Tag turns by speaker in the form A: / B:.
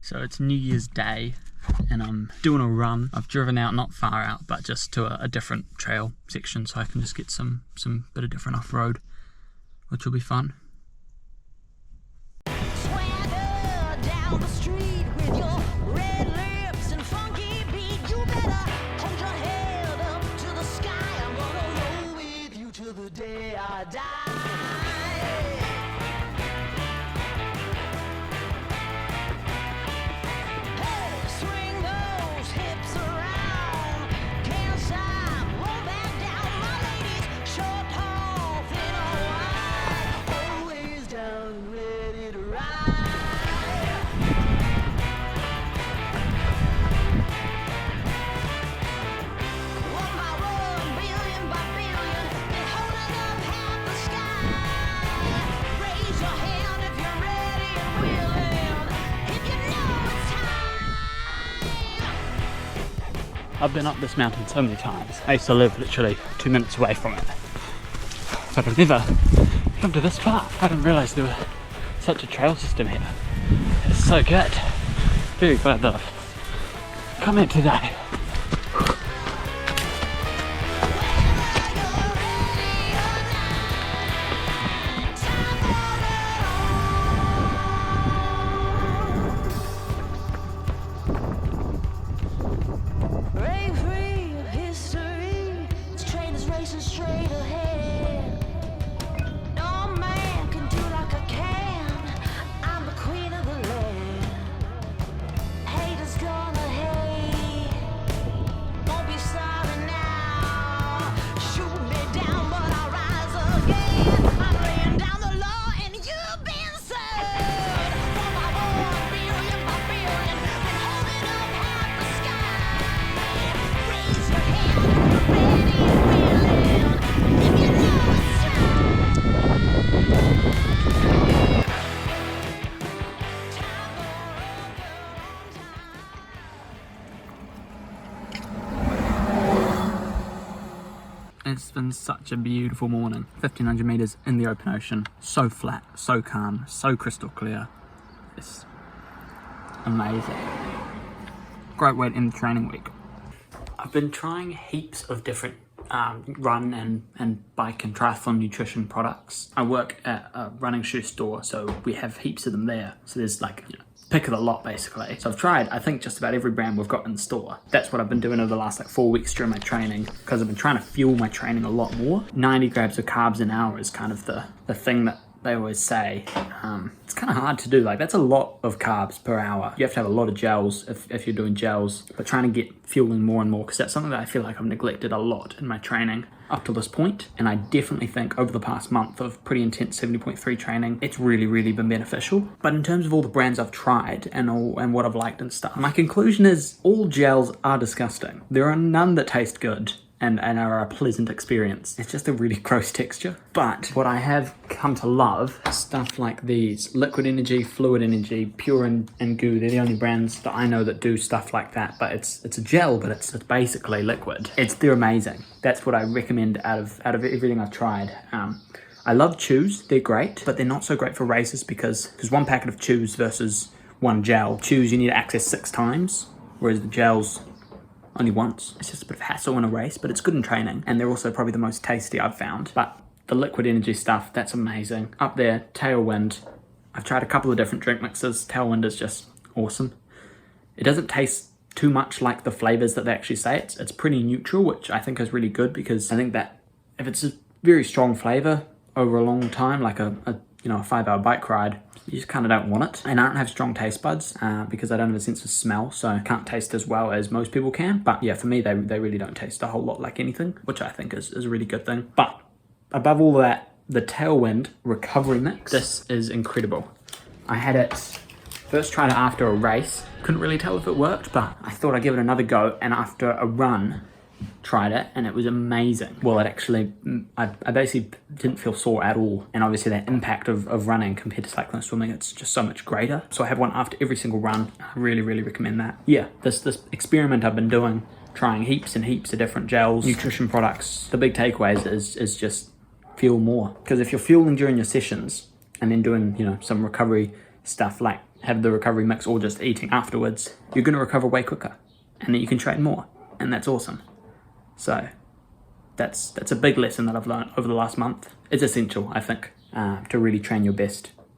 A: So it's New Year's Day and I'm doing a run. I've driven out, not far out, but just to a different trail section so I can just get some bit of different off-road, which will be fun.
B: Swagger down the street with your red lips and funky beat. You better hold your head up to the sky. I'm gonna roll with you till the day I die. Hey, swing those hips around. Can't stop, roll back down. My ladies, short, tall, thin or wide, always down and ready to ride. One by one, billion by billion, been holding up half the sky. Raise your hand if you're ready and willing, if you know it's time.
A: I've been up this mountain so many times. I used to live literally 2 minutes away from it. But I've never come to this far. I didn't realise there was such a trail system here. It's so good. Very glad that I've come here today.
B: Break free of history. This train is racing straight ahead. No man can do like I can. I'm the queen of the land. Haters gonna hate. Won't be sorry now. Shoot me down, but I'll rise again. I'm laying down the law and you've been served. One by one, billion by billion, been holding up half the sky. Raise your hand if you're ready and willing, if you know it's
A: It's been such a beautiful morning. 1500 meters in the open ocean. So flat, so calm, so crystal clear. It's amazing. Great way to end the training week. I've been trying heaps of different run and bike and triathlon nutrition products. I work at a running shoe store, so we have heaps of them there. So there's like, pick of the lot basically. So I've tried, I think, just about every brand we've got in the store. That's what I've been doing over the last 4 weeks during my training, because I've been trying to fuel my training a lot more. 90 grams of carbs an hour is kind of the thing that they always say. It's kind of hard to do. Like, that's a lot of carbs per hour. You have to have a lot of gels if you're doing gels, but trying to get fueling more and more, because that's something that I feel like I've neglected a lot in my training up to this point. And I definitely think over the past month of pretty intense 70.3 training, it's really been beneficial. But in terms of all the brands I've tried and what I've liked and stuff, my conclusion is all gels are disgusting. There are none that taste good and are a pleasant experience. It's just a really gross texture. But what I have come to love, stuff like these, Liquid Energy, Fluid Energy, Pure and Goo. They're the only brands that I know that do stuff like that, but it's a gel, but it's basically liquid. They're amazing. That's what I recommend out of everything I've tried. I love chews, they're great, but they're not so great for races because one packet of chews versus one gel. Chews you need to access 6 times, whereas the gels only once. It's just a bit of hassle in a race, but it's good in training. And they're also probably the most tasty I've found. But the Liquid Energy stuff, that's amazing. Up there, Tailwind. I've tried a couple of different drink mixes. Tailwind is just awesome. It doesn't taste too much like the flavors that they actually say. It's pretty neutral, which I think is really good, because I think that if it's a very strong flavor over a long time, like a 5-hour bike ride, you just kind of don't want it. And I don't have strong taste buds because I don't have a sense of smell, so I can't taste as well as most people can. But yeah, for me, they really don't taste a whole lot like anything, which I think is a really good thing. But above all that, the Tailwind Recovery Mix, this is incredible. I had it, first tried it after a race. Couldn't really tell if it worked, but I thought I'd give it another go. And after a run, tried it and it was amazing. Well, it actually, I basically didn't feel sore at all. And obviously that impact of running compared to cycling and swimming, it's just so much greater. So I have one after every single run. I really recommend that. Yeah, this experiment I've been doing, trying heaps and heaps of different gels, nutrition products. The big takeaways is just fuel more. Because if you're fueling during your sessions and then doing, some recovery stuff like have the recovery mix or just eating afterwards, you're going to recover way quicker, and then you can train more, and that's awesome. So that's a big lesson that I've learned over the last month. It's essential, I think, to really train your best